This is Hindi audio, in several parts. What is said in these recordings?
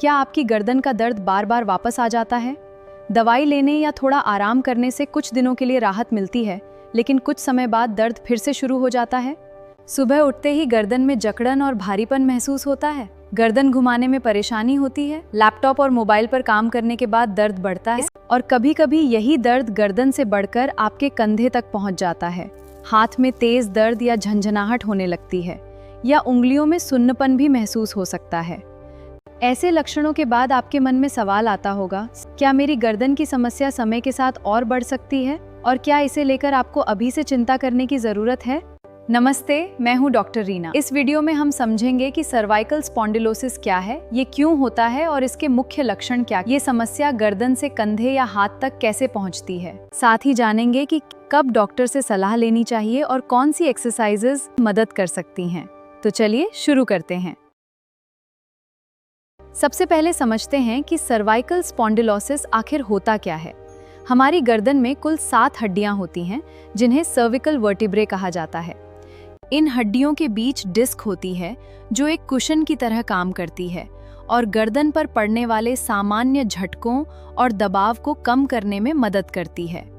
क्या आपकी गर्दन का दर्द बार बार वापस आ जाता है? दवाई लेने या थोड़ा आराम करने से कुछ दिनों के लिए राहत मिलती है, लेकिन कुछ समय बाद दर्द फिर से शुरू हो जाता है। सुबह उठते ही गर्दन में जकड़न और भारीपन महसूस होता है। गर्दन घुमाने में परेशानी होती है। लैपटॉप और मोबाइल पर काम करने के बाद दर्द बढ़ता है और कभी-कभी यही दर्द गर्दन से बढ़कर आपके कंधे तक पहुंच जाता है। हाथ में तेज दर्द या झंझनाहट होने लगती है या उंगलियों में सुन्नपन भी महसूस हो सकता है। ऐसे लक्षणों के बाद आपके मन में सवाल आता होगा, क्या मेरी गर्दन की समस्या समय के साथ और बढ़ सकती है और क्या इसे लेकर आपको अभी से चिंता करने की जरूरत है? नमस्ते, मैं हूं डॉक्टर रीना। इस वीडियो में हम समझेंगे कि सर्वाइकल स्पॉन्डिलोसिस क्या है, ये क्यों होता है और इसके मुख्य लक्षण क्या, ये समस्या गर्दन से कंधे या हाथ तक कैसे पहुंचती है। साथ ही जानेंगे कि कब डॉक्टर से सलाह लेनी चाहिए और कौन सी एक्सरसाइजेज मदद कर सकती हैं। तो चलिए शुरू करते हैं। सबसे पहले समझते हैं कि सर्वाइकल स्पॉन्डिलोसिस आखिर होता क्या है। हमारी गर्दन में कुल 7 हड्डियां होती हैं, जिन्हें सर्विकल वर्टिब्रे कहा जाता है। इन हड्डियों के बीच डिस्क होती है, जो एक कुशन की तरह काम करती है और गर्दन पर पड़ने वाले सामान्य झटकों और दबाव को कम करने में मदद करती है।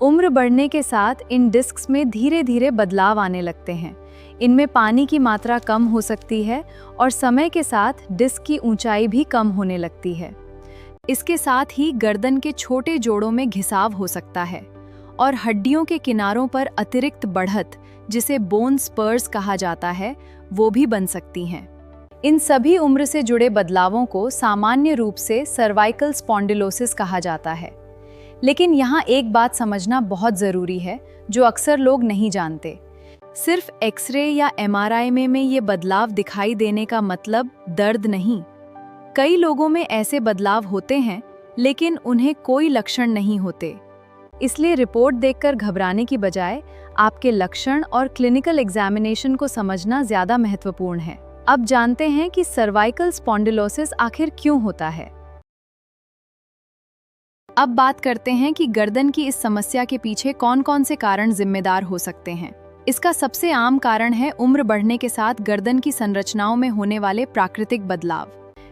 उम्र बढ़ने के साथ इन डिस्क्स में धीरे धीरे बदलाव आने लगते हैं। इनमें पानी की मात्रा कम हो सकती है और समय के साथ डिस्क की ऊंचाई भी कम होने लगती है। इसके साथ ही गर्दन के छोटे जोड़ों में घिसाव हो सकता है और हड्डियों के किनारों पर अतिरिक्त बढ़त, जिसे बोन स्पर्स कहा जाता है, वो भी बन सकती हैं। इन सभी उम्र से जुड़े बदलावों को सामान्य रूप से सर्वाइकल स्पॉन्डिलोसिस कहा जाता है। लेकिन यहाँ एक बात समझना बहुत ज़रूरी है, जो अक्सर लोग नहीं जानते। सिर्फ एक्सरे या एमआरआई में ये बदलाव दिखाई देने का मतलब दर्द नहीं। कई लोगों में ऐसे बदलाव होते हैं, लेकिन उन्हें कोई लक्षण नहीं होते। इसलिए रिपोर्ट देखकर घबराने की बजाय आपके लक्षण और क्लिनिकल एग्जामिनेशन को समझना ज़्यादा महत्वपूर्ण है। अब जानते हैं कि सर्वाइकल स्पॉन्डिलोसिस आखिर क्यों होता है। अब बात करते हैं कि गर्दन की इस समस्या के पीछे कौन-कौन से कारण जिम्मेदार हो सकते हैं। इसका सबसे आम कारण है उम्र बढ़ने के साथ गर्दन की संरचनाओं में होने वाले प्राकृतिक बदलाव।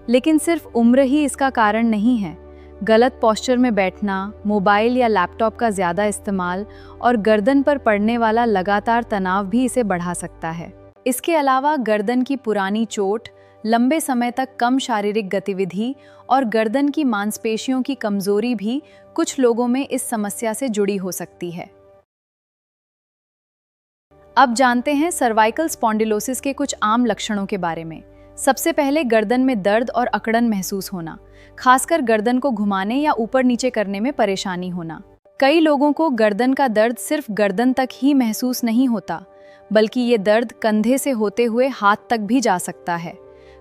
लेकिन सिर्फ उम्र ही इसका कारण नहीं है। गलत पोस्चर में बैठना, मोबाइल या लैपटॉप का ज़्यादा इस्तेमाल और गर्दन पर पड़ने वाला लगातार तनाव भी इसे बढ़ा सकता है। इसके अलावा गर्दन की पुरानी चोट, लंबे समय तक कम शारीरिक गतिविधि और गर्दन की मांसपेशियों की कमजोरी भी कुछ लोगों में इस समस्या से जुड़ी हो सकती है। अब जानते हैं सर्वाइकल स्पॉन्डिलोसिस के कुछ आम लक्षणों के बारे में। सबसे पहले गर्दन में दर्द और अकड़न महसूस होना, खासकर गर्दन को घुमाने या ऊपर नीचे करने में परेशानी होना। कई लोगों को गर्दन का दर्द सिर्फ गर्दन तक ही महसूस नहीं होता, बल्कि ये दर्द कंधे से होते हुए हाथ तक भी जा सकता है,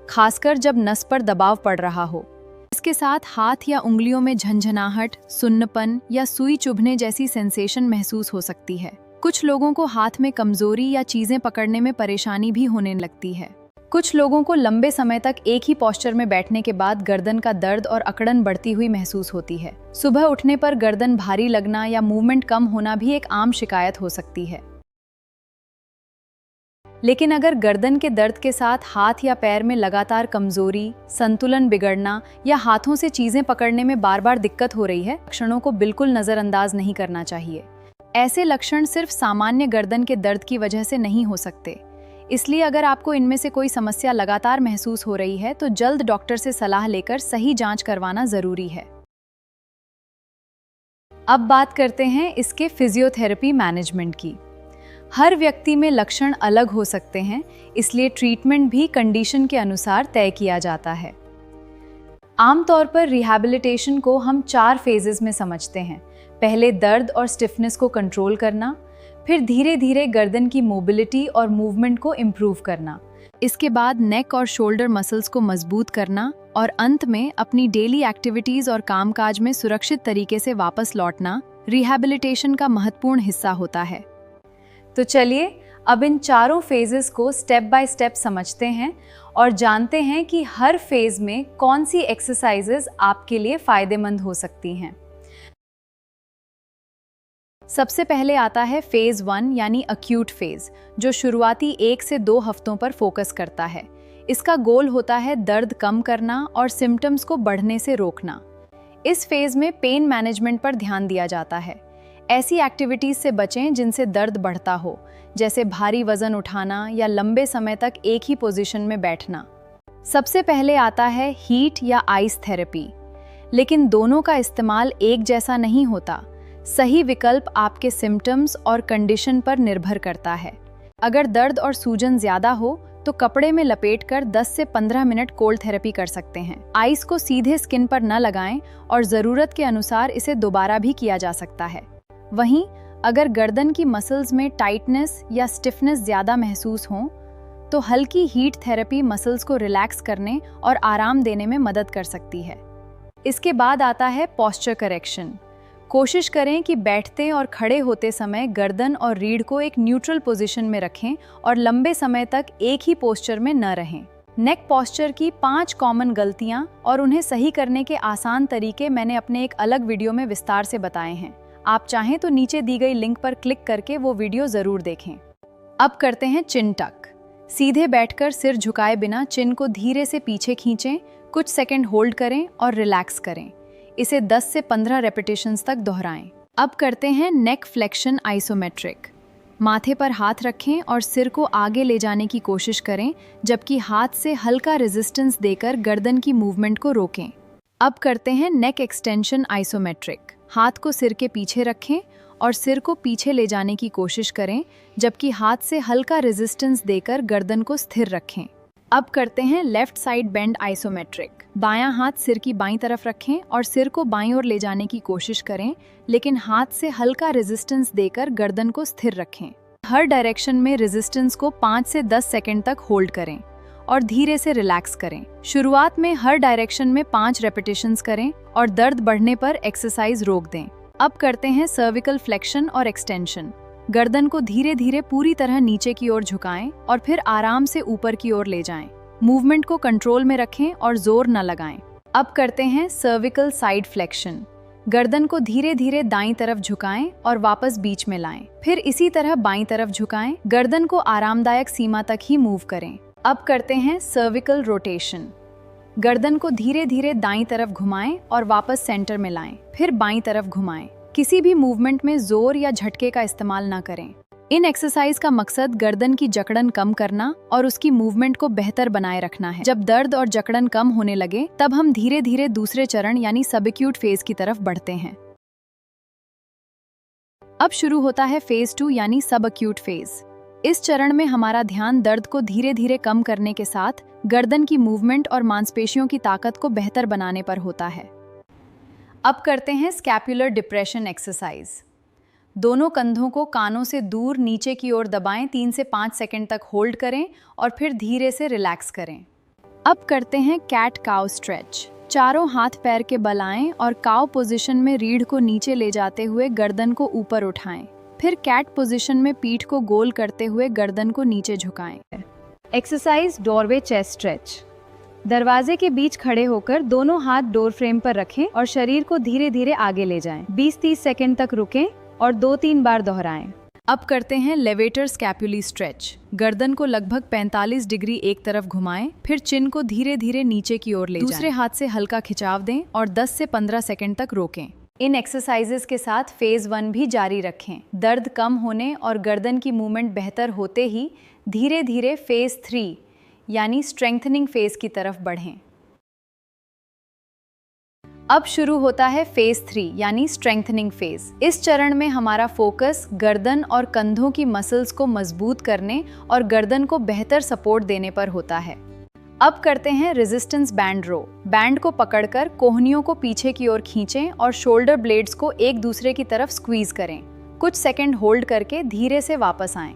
खासकर जब नस पर दबाव पड़ रहा हो। इसके साथ हाथ या उंगलियों में झंझनाहट, सुन्नपन या सुई चुभने जैसी सेंसेशन महसूस हो सकती है। कुछ लोगों को हाथ में कमजोरी या चीजें पकड़ने में परेशानी भी होने लगती है। कुछ लोगों को लंबे समय तक एक ही पोस्चर में बैठने के बाद गर्दन का दर्द और अकड़न बढ़ती हुई महसूस होती है। सुबह उठने पर गर्दन भारी लगना या मूवमेंट कम होना भी एक आम शिकायत हो सकती है। लेकिन अगर गर्दन के दर्द के साथ हाथ या पैर में लगातार कमजोरी, संतुलन बिगड़ना या हाथों से चीजें पकड़ने में बार बार दिक्कत हो रही है, लक्षणों को बिल्कुल नजरअंदाज नहीं करना चाहिए। ऐसे लक्षण सिर्फ सामान्य गर्दन के दर्द की वजह से नहीं हो सकते। इसलिए अगर आपको इनमें से कोई समस्या लगातार महसूस हो रही है, तो जल्द डॉक्टर से सलाह लेकर सही जांच करवाना जरूरी है। अब बात करते हैं इसके फिजियोथेरेपी मैनेजमेंट की। हर व्यक्ति में लक्षण अलग हो सकते हैं, इसलिए ट्रीटमेंट भी कंडीशन के अनुसार तय किया जाता है। आमतौर पर रिहैबिलिटेशन को हम 4 फेजेस में समझते हैं। पहले दर्द और स्टिफनेस को कंट्रोल करना, फिर धीरे धीरे गर्दन की मोबिलिटी और मूवमेंट को इम्प्रूव करना, इसके बाद नेक और शोल्डर मसल्स को मजबूत करना और अंत में अपनी डेली एक्टिविटीज और कामकाज में सुरक्षित तरीके से वापस लौटना रिहैबिलिटेशन का महत्वपूर्ण हिस्सा होता है। तो चलिए अब इन चारों फेजेस को स्टेप बाय स्टेप समझते हैं और जानते हैं कि हर फेज में कौन सी एक्सरसाइजेज आपके लिए फायदेमंद हो सकती हैं। सबसे पहले आता है फेज 1 यानी अक्यूट फेज, जो शुरुआती 1 से 2 हफ्तों पर फोकस करता है। इसका गोल होता है दर्द कम करना और सिम्टम्स को बढ़ने से रोकना। इस फेज में पेन मैनेजमेंट पर ध्यान दिया जाता है। ऐसी एक्टिविटीज से बचें जिनसे दर्द बढ़ता हो, जैसे भारी वजन उठाना या लंबे समय तक एक ही पोजीशन में बैठना। सबसे पहले आता है हीट या आइस थेरेपी, लेकिन दोनों का इस्तेमाल एक जैसा नहीं होता। सही विकल्प आपके सिम्टम्स और कंडीशन पर निर्भर करता है। अगर दर्द और सूजन ज्यादा हो तो कपड़े में लपेटकर 10 से 15 मिनट कोल्ड थेरेपी कर सकते हैं। आइस को सीधे स्किन पर न लगाएं और ज़रूरत के अनुसार इसे दोबारा भी किया जा सकता है। वहीं अगर गर्दन की मसल्स में टाइटनेस या स्टिफनेस ज़्यादा महसूस हो तो हल्की हीट थेरेपी मसल्स को रिलैक्स करने और आराम देने में मदद कर सकती है। इसके बाद आता है पोस्चर करेक्शन। कोशिश करें कि बैठते और खड़े होते समय गर्दन और रीढ़ को एक न्यूट्रल पोजीशन में रखें और लंबे समय तक एक ही पोस्चर में न रहें। नेक पोस्चर की 5 कॉमन गलतियां और उन्हें सही करने के आसान तरीके मैंने अपने एक अलग वीडियो में विस्तार से बताए हैं। आप चाहें तो नीचे दी गई लिंक पर क्लिक करके वो वीडियो जरूर देखें। अब करते हैं चिन टक। सीधे बैठकर सिर झुकाए बिना चिन को धीरे से पीछे खींचें, कुछ सेकंड होल्ड करें और रिलैक्स करें। इसे 10 से 15 रेपिटेशंस तक दोहराएं। अब करते हैं नेक फ्लेक्शन आइसोमेट्रिक। माथे पर हाथ रखें और सिर को आगे ले जाने की कोशिश करें, जबकि हाथ से हल्का रेजिस्टेंस देकर गर्दन की मूवमेंट को रोकें। अब करते हैं नेक एक्सटेंशन आइसोमेट्रिक। हाथ को सिर के पीछे रखें और सिर को पीछे ले जाने की कोशिश करें, जबकि हाथ से हल्का रेजिस्टेंस देकर गर्दन को स्थिर रखें। अब करते हैं लेफ्ट साइड बेंड आइसोमेट्रिक। बायां हाथ सिर की बाईं तरफ रखें और सिर को बाईं ओर ले जाने की कोशिश करें, लेकिन हाथ से हल्का रेजिस्टेंस देकर गर्दन को स्थिर रखें। हर डायरेक्शन में रेजिस्टेंस को 5 से 10 सेकंड तक होल्ड करें और धीरे से रिलैक्स करें। शुरुआत में हर डायरेक्शन में 5 रेपिटेशंस करें और दर्द बढ़ने पर एक्सरसाइज रोक दें। अब करते हैं सर्विकल फ्लेक्शन और एक्सटेंशन। गर्दन को धीरे धीरे पूरी तरह नीचे की ओर झुकाएं और फिर आराम से ऊपर की ओर ले जाएं। मूवमेंट को कंट्रोल में रखें और जोर न लगाएं। अब करते हैं सर्विकल साइड फ्लेक्शन। गर्दन को धीरे धीरे दाईं तरफ झुकाएं और वापस बीच में लाएं। फिर इसी तरह बाईं तरफ झुकाएं। गर्दन को आरामदायक सीमा तक ही मूव करें। अब करते हैं सर्विकल रोटेशन। गर्दन को धीरे धीरे दाईं तरफ घुमाएं और वापस सेंटर में लाएं। फिर बाईं तरफ घुमाएं। किसी भी मूवमेंट में जोर या झटके का इस्तेमाल न करें। इन एक्सरसाइज का मकसद गर्दन की जकड़न कम करना और उसकी मूवमेंट को बेहतर बनाए रखना है। जब दर्द और जकड़न कम होने लगे तब हम धीरे धीरे दूसरे चरण यानी सबएक्यूट फेज की तरफ बढ़ते हैं। अब शुरू होता है फेज 2 यानी सबएक्यूट फेज। इस चरण में हमारा ध्यान दर्द को धीरे धीरे कम करने के साथ गर्दन की मूवमेंट और मांसपेशियों की ताकत को बेहतर बनाने पर होता है। अब करते हैं स्कैपुलर डिप्रेशन एक्सरसाइज। दोनों कंधों को कानों से दूर नीचे की ओर दबाएं, 3 से 5 सेकंड तक होल्ड करें और फिर धीरे से रिलैक्स करें। अब करते हैं कैट काउ स्ट्रेच। चारों हाथ पैर के बल आएं और काउ पोजीशन में रीढ़ को नीचे ले जाते हुए गर्दन को ऊपर उठाएं। फिर कैट पोजीशन में पीठ को गोल करते हुए गर्दन को नीचे झुकाएं। Exercise doorway chest stretch. दरवाजे के बीच खड़े होकर दोनों हाथ डोर फ्रेम पर रखें और शरीर को धीरे धीरे आगे ले जाएं। 20-30 सेकंड तक रुकें और 2-3 बार दोहराएं। अब करते हैं लेवेटर स्कैपुली स्ट्रेच। गर्दन को लगभग 45 डिग्री एक तरफ घुमाएं, फिर चिन को धीरे धीरे नीचे की ओर ले जाएं। दूसरे हाथ से हल्का खिंचाव दें और 10 से 15 सेकंड तक रोकें। इन एक्सरसाइजेस के साथ फेज 1 भी जारी रखें। दर्द कम होने और गर्दन की मूवमेंट बेहतर होते ही धीरे धीरे फेज 3 यानी स्ट्रेंथनिंग फेज की तरफ बढ़ें। अब शुरू होता है फेज 3 यानी स्ट्रेंथनिंग फेज। इस चरण में हमारा फोकस गर्दन और कंधों की मसल्स को मजबूत करने और गर्दन को बेहतर सपोर्ट देने पर होता है। अब करते हैं रेजिस्टेंस बैंड रो। बैंड को पकड़कर कोहनियों को पीछे की ओर खींचें और शोल्डर ब्लेड्स को एक दूसरे की तरफ स्क्वीज करें। कुछ सेकंड होल्ड करके धीरे से वापस आएं।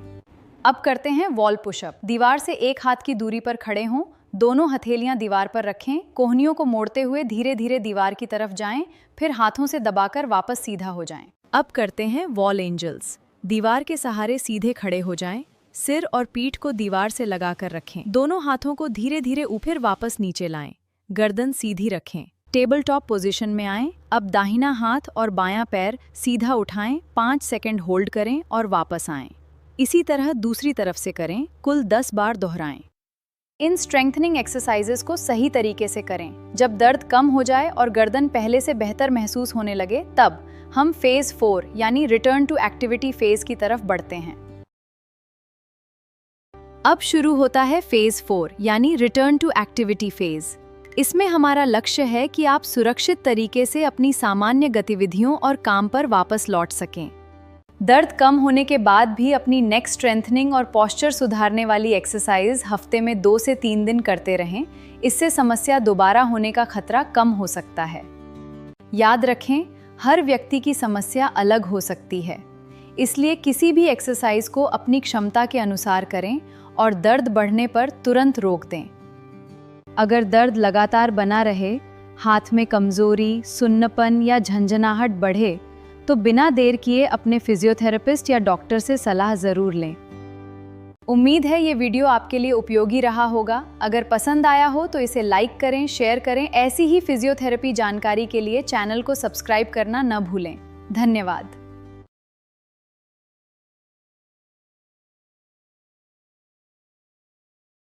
अब करते हैं वॉल पुशअप। दीवार से एक हाथ की दूरी पर खड़े हों, दोनों हथेलियां दीवार पर रखें, कोहनियों को मोड़ते हुए धीरे धीरे दीवार की तरफ जाएं, फिर हाथों से दबाकर वापस सीधा हो जाएं। अब करते हैं वॉल एंजल्स। दीवार के सहारे सीधे खड़े हो जाएं, सिर और पीठ को दीवार से लगाकर रखें। दोनों हाथों को धीरे धीरे ऊपर वापस नीचे लाएं, गर्दन सीधी रखें। टेबल टॉप पोजीशन में आएं। अब दाहिना हाथ और बायां पैर सीधा उठाएं, 5 सेकंड होल्ड करें और वापस आएं। इसी तरह दूसरी तरफ से करें, कुल 10 बार दोहराएं। इन स्ट्रेंथनिंग एक्सरसाइजेस को सही तरीके से करें। जब दर्द कम हो जाए और गर्दन पहले से बेहतर महसूस होने लगे, तब हम फेज 4 यानी रिटर्न टू एक्टिविटी फेज की तरफ बढ़ते हैं। अब शुरू होता है फेज 4 यानी रिटर्न टू एक्टिविटी फेज। इसमें हमारा लक्ष्य है कि आप सुरक्षित तरीके से अपनी सामान्य गतिविधियों और काम पर वापस लौट सकें। दर्द कम होने के बाद भी अपनी नेक स्ट्रेंथनिंग और पोस्चर सुधारने वाली एक्सरसाइज हफ्ते में 2 से 3 दिन करते रहें। इससे समस्या दोबारा होने का खतरा कम हो सकता है। याद रखें, हर व्यक्ति की समस्या अलग हो सकती है, इसलिए किसी भी एक्सरसाइज को अपनी क्षमता के अनुसार करें और दर्द बढ़ने पर तुरंत रोक दें। अगर दर्द लगातार बना रहे, हाथ में कमजोरी, सुन्नपन या झंझनाहट बढ़े, तो बिना देर किए अपने फिजियोथेरेपिस्ट या डॉक्टर से सलाह जरूर लें। उम्मीद है ये वीडियो आपके लिए उपयोगी रहा होगा। अगर पसंद आया हो तो इसे लाइक करें, शेयर करें। ऐसी ही फिजियोथेरेपी जानकारी के लिए चैनल को सब्सक्राइब करना न भूलें। धन्यवाद।